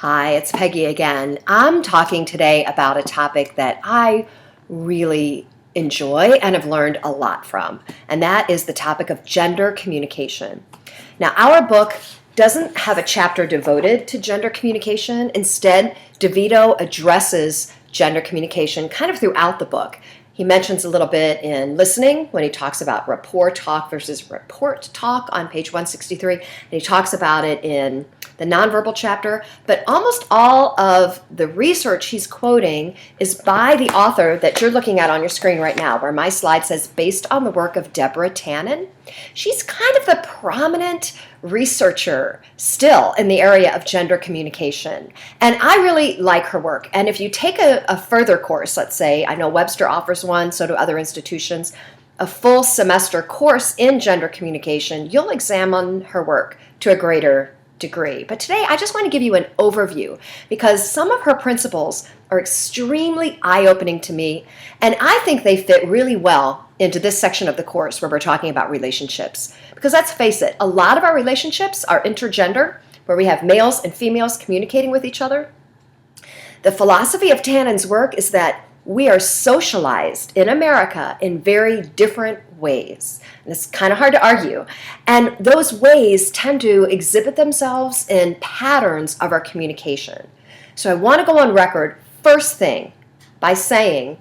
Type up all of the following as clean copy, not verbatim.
Hi, it's Peggy again. I'm talking today about a topic that I really enjoy and have learned a lot from, and that is the topic of gender communication. Now, our book doesn't have a chapter devoted to gender communication. Instead, DeVito addresses gender communication kind of throughout the book. He mentions a little bit in listening when he talks about rapport talk versus report talk on page 163, and he talks about it in the nonverbal chapter, but almost all of the research he's quoting is by the author that you're looking at on your screen right now, where my slide says, based on the work of Deborah Tannen. She's kind of the prominent researcher still in the area of gender communication. And I really like her work. And if you take a further course, let's say, I know Webster offers one, so do other institutions, a full semester course in gender communication, you'll examine her work to a greater degree. But today I just want to give you an overview because some of her principles are extremely eye-opening to me, and I think they fit really well into this section of the course where we're talking about relationships. Because let's face it, a lot of our relationships are intergender, where we have males and females communicating with each other. The philosophy of Tannen's work is that we are socialized in America in very different ways. And it's kind of hard to argue. And those ways tend to exhibit themselves in patterns of our communication. So I want to go on record first thing by saying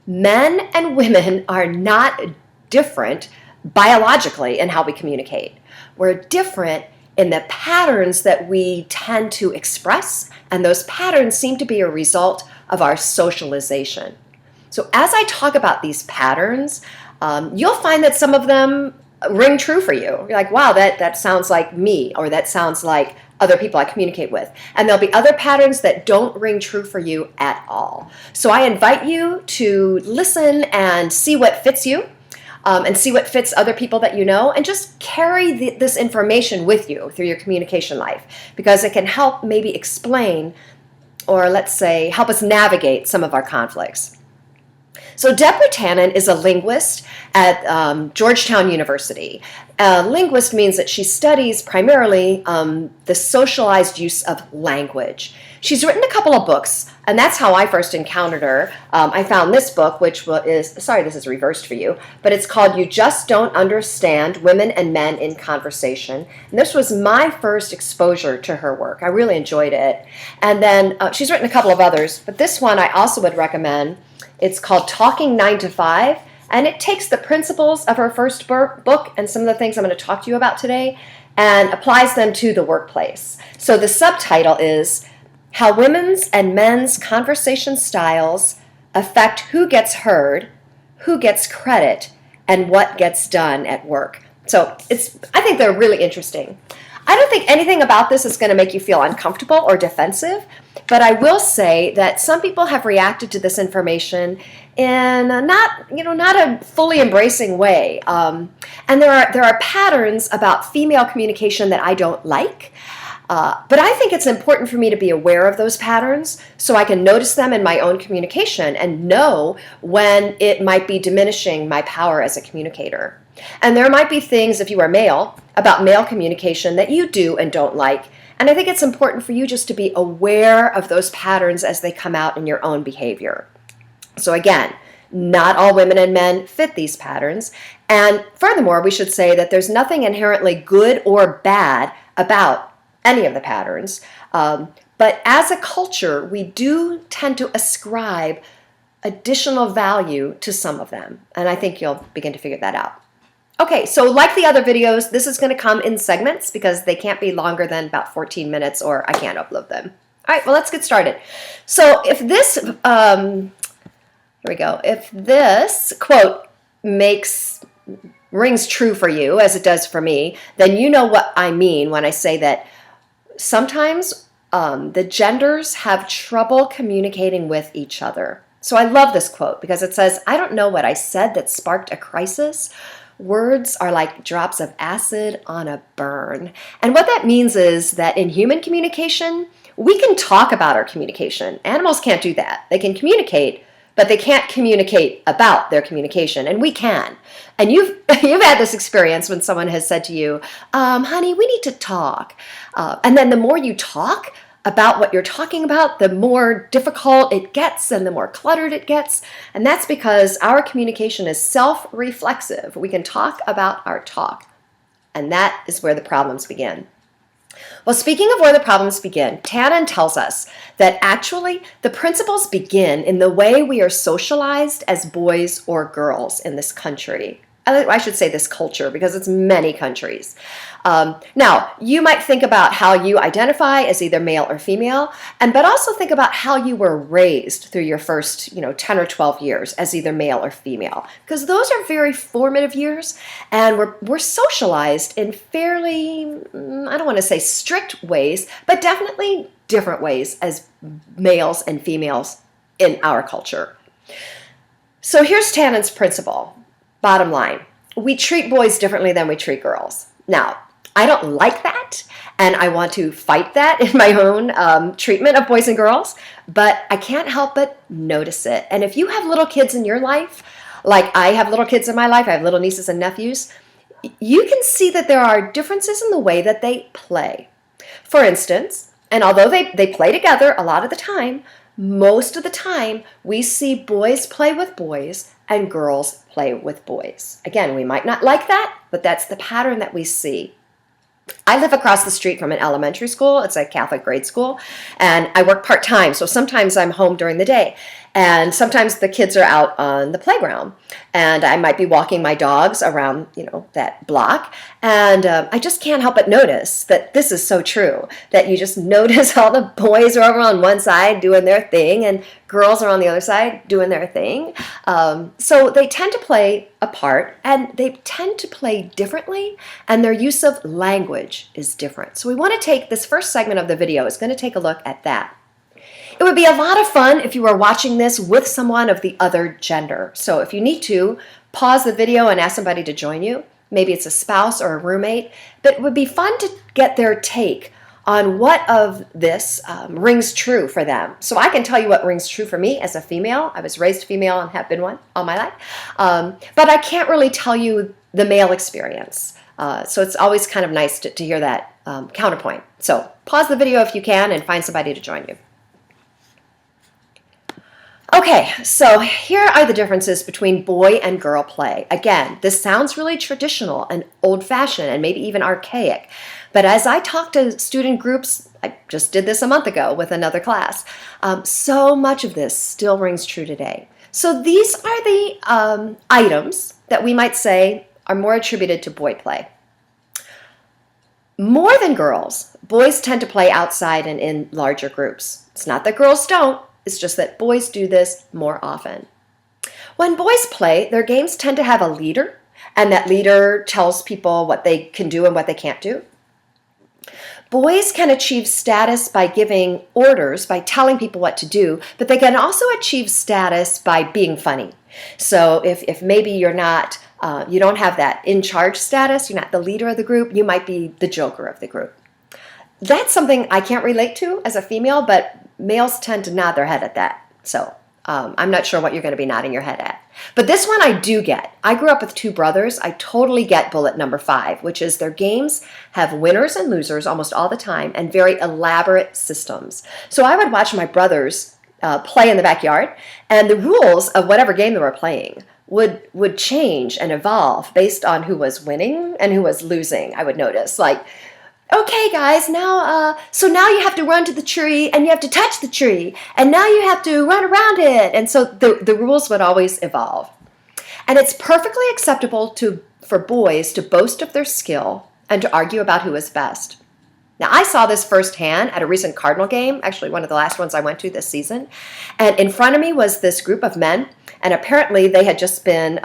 men and women are not different biologically in how we communicate. We're different in the patterns that we tend to express, and those patterns seem to be a result of our socialization. So as I talk about these patterns, you'll find that some of them ring true for you. You're like, wow, that sounds like me, or that sounds like other people I communicate with. And there'll be other patterns that don't ring true for you at all. So I invite you to listen and see what fits you, and see what fits other people that you know, and just carry this information with you through your communication life, because it can help maybe explain, or let's say help us navigate some of our conflicts. So Deborah Tannen is a linguist at Georgetown University. A linguist means that she studies primarily the socialized use of language. She's written a couple of books, and that's how I first encountered her. I found this book, which is, sorry, this is reversed for you, but it's called You Just Don't Understand Women and Men in Conversation. And this was my first exposure to her work. I really enjoyed it. And then she's written a couple of others, but this one I also would recommend. It's called Talking 9 to 5, and it takes the principles of her first book and some of the things I'm going to talk to you about today and applies them to the workplace. So the subtitle is How Women's and Men's Conversation Styles Affect Who Gets Heard, Who Gets Credit, and What Gets Done at Work. So I think they're really interesting. I don't think anything about this is going to make you feel uncomfortable or defensive, but I will say that some people have reacted to this information in not a fully embracing way. And there are patterns about female communication that I don't like. But I think it's important for me to be aware of those patterns so I can notice them in my own communication and know when it might be diminishing my power as a communicator. And there might be things, if you are male, about male communication that you do and don't like. And I think it's important for you just to be aware of those patterns as they come out in your own behavior. So again, not all women and men fit these patterns. And furthermore, we should say that there's nothing inherently good or bad about any of the patterns. But as a culture, we do tend to ascribe additional value to some of them. And I think you'll begin to figure that out. Okay, so like the other videos, this is going to come in segments because they can't be longer than about 14 minutes or I can't upload them. All right, well, let's get started. So if this, here we go, if this quote rings true for you as it does for me, then you know what I mean when I say that sometimes the genders have trouble communicating with each other. So I love this quote because it says, I don't know what I said that sparked a crisis. Words are like drops of acid on a burn. And what that means is that in human communication, we can talk about our communication. Animals can't do that. They can communicate, but they can't communicate about their communication, and we can. And you've had this experience when someone has said to you, honey, we need to talk. And then the more you talk, about what you're talking about, the more difficult it gets and the more cluttered it gets. And that's because our communication is self-reflexive. We can talk about our talk. And that is where the problems begin. Well, speaking of where the problems begin, Tannen tells us that actually the principles begin in the way we are socialized as boys or girls in this country. I should say this culture because it's many countries. Now, you might think about how you identify as either male or female, but also think about how you were raised through your first 10 or 12 years as either male or female, because those are very formative years, and we're socialized in fairly, I don't want to say strict ways, but definitely different ways as males and females in our culture. So here's Tannen's principle. Bottom line, we treat boys differently than we treat girls. Now, I don't like that, and I want to fight that in my own treatment of boys and girls, but I can't help but notice it. And if you have little kids in your life, like I have little kids in my life, I have little nieces and nephews, you can see that there are differences in the way that they play. For instance, and although they play together a lot of the time, most of the time we see boys play with boys and girls play with boys. Again, we might not like that, but that's the pattern that we see. I live across the street from an elementary school. It's a Catholic grade school, and I work part-time, so sometimes I'm home during the day, and sometimes the kids are out on the playground, and I might be walking my dogs around, that block, and I just can't help but notice that this is so true, that you just notice all the boys are over on one side doing their thing, and girls are on the other side doing their thing. So they tend to play apart, and they tend to play differently, and their use of language is different. So we want to take this first segment of the video is going to take a look at that. It would be a lot of fun if you were watching this with someone of the other gender. So if you need to, pause the video and ask somebody to join you. Maybe it's a spouse or a roommate, but it would be fun to get their take on what of this rings true for them. So I can tell you what rings true for me as a female. I was raised female and have been one all my life. But I can't really tell you the male experience. So it's always kind of nice to hear that counterpoint. So pause the video if you can and find somebody to join you. Okay, so here are the differences between boy and girl play. Again, this sounds really traditional and old-fashioned and maybe even archaic. But as I talk to student groups, I just did this a month ago with another class, so much of this still rings true today. So these are the items that we might say are more attributed to boy play. More than girls, boys tend to play outside and in larger groups. It's not that girls don't. It's just that boys do this more often. When boys play, their games tend to have a leader, and that leader tells people what they can do and what they can't do. Boys can achieve status by giving orders, by telling people what to do, but they can also achieve status by being funny. So if maybe you're not, you don't have that in-charge status, you're not the leader of the group, you might be the joker of the group. That's something I can't relate to as a female, but males tend to nod their head at that. So I'm not sure what you're going to be nodding your head at. But this one I do get. I grew up with two brothers. I totally get bullet number 5, which is their games have winners and losers almost all the time and very elaborate systems. So I would watch my brothers play in the backyard, and the rules of whatever game they were playing would change and evolve based on who was winning and who was losing, I would notice. Like, okay, guys, so now you have to run to the tree, and you have to touch the tree, and now you have to run around it. And so the rules would always evolve. And it's perfectly acceptable for boys to boast of their skill and to argue about who is best. Now, I saw this firsthand at a recent Cardinal game, actually one of the last ones I went to this season. And in front of me was this group of men, and apparently they had just been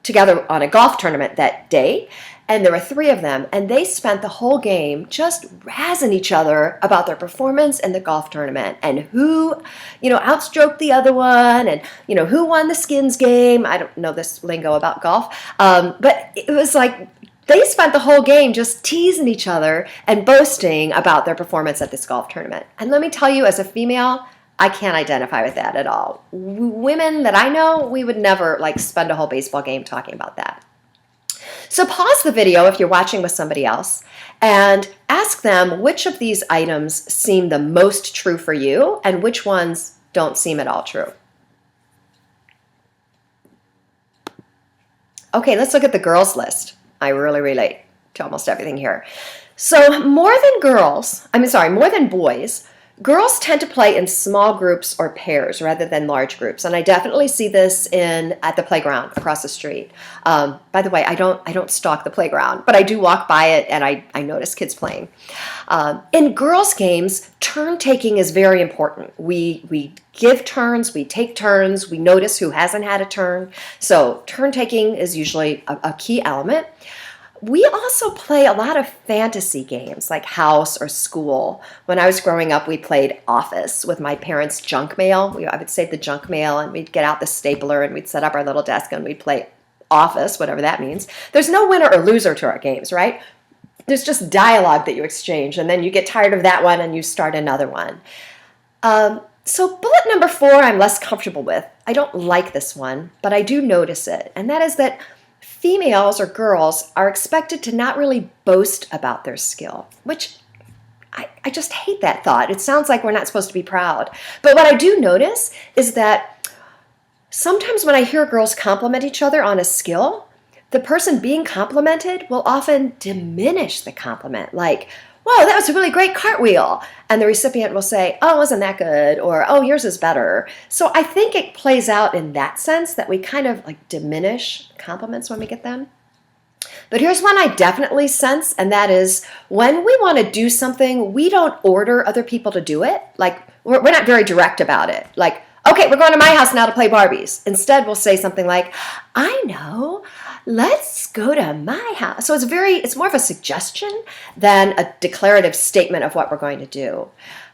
together on a golf tournament that day. And there were 3 of them, and they spent the whole game just razzing each other about their performance in the golf tournament and who, outstroked the other one, and, who won the skins game. I don't know this lingo about golf, but it was like they spent the whole game just teasing each other and boasting about their performance at this golf tournament. And let me tell you, as a female, I can't identify with that at all. Women that I know, we would never spend a whole baseball game talking about that. So pause the video if you're watching with somebody else and ask them which of these items seem the most true for you and which ones don't seem at all true. Okay, let's look at the girls list. I really relate to almost everything here. So more than boys, girls tend to play in small groups or pairs rather than large groups, and I definitely see this at the playground across the street. By the way, I don't stalk the playground, but I do walk by it and I notice kids playing. In girls' games, turn taking is very important. We give turns, we take turns, we notice who hasn't had a turn. So turn taking is usually a key element. We also play a lot of fantasy games like house or school. When I was growing up, we played office with my parents' junk mail. I would save the junk mail and we'd get out the stapler and we'd set up our little desk and we'd play office, whatever that means. There's no winner or loser to our games, right? There's just dialogue that you exchange and then you get tired of that one and you start another one. So bullet number 4 I'm less comfortable with. I don't like this one, but I do notice it. And that is that females or girls are expected to not really boast about their skill, which I just hate that thought. It sounds like we're not supposed to be proud. But what I do notice is that sometimes when I hear girls compliment each other on a skill, the person being complimented will often diminish the compliment, like, "Whoa, that was a really great cartwheel." And the recipient will say, "Oh, wasn't that good?" Or, "Oh, yours is better." So I think it plays out in that sense that we kind of like diminish compliments when we get them. But here's one I definitely sense, and that is when we want to do something, we don't order other people to do it. Like, we're not very direct about it. Like, "Okay, we're going to my house now to play Barbies." Instead, we'll say something like, "I know, let's go to my house." So it's more of a suggestion than a declarative statement of what we're going to do.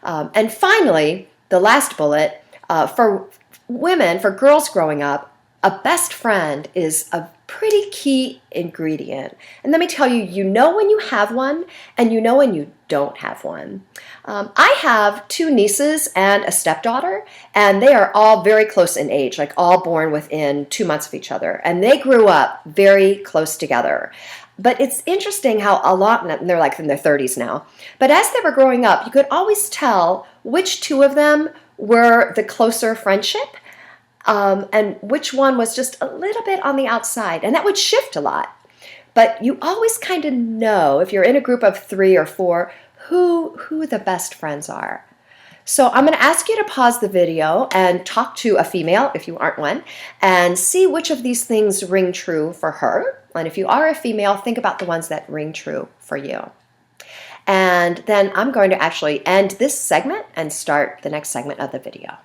And finally, the last bullet, for women, for girls growing up, a best friend is a pretty key ingredient. And let me tell you, you know when you have one and you know when you don't have one. I have 2 nieces and a stepdaughter, and they are all very close in age, like all born within 2 months of each other. And they grew up very close together. But it's interesting how they're like in their 30s now, but as they were growing up, you could always tell which 2 of them were the closer friendship, and which one was just a little bit on the outside. And that would shift a lot. But you always kind of know, if you're in a group of 3 or 4, who the best friends are. So I'm going to ask you to pause the video and talk to a female, if you aren't one, and see which of these things ring true for her. And if you are a female, think about the ones that ring true for you. And then I'm going to actually end this segment and start the next segment of the video.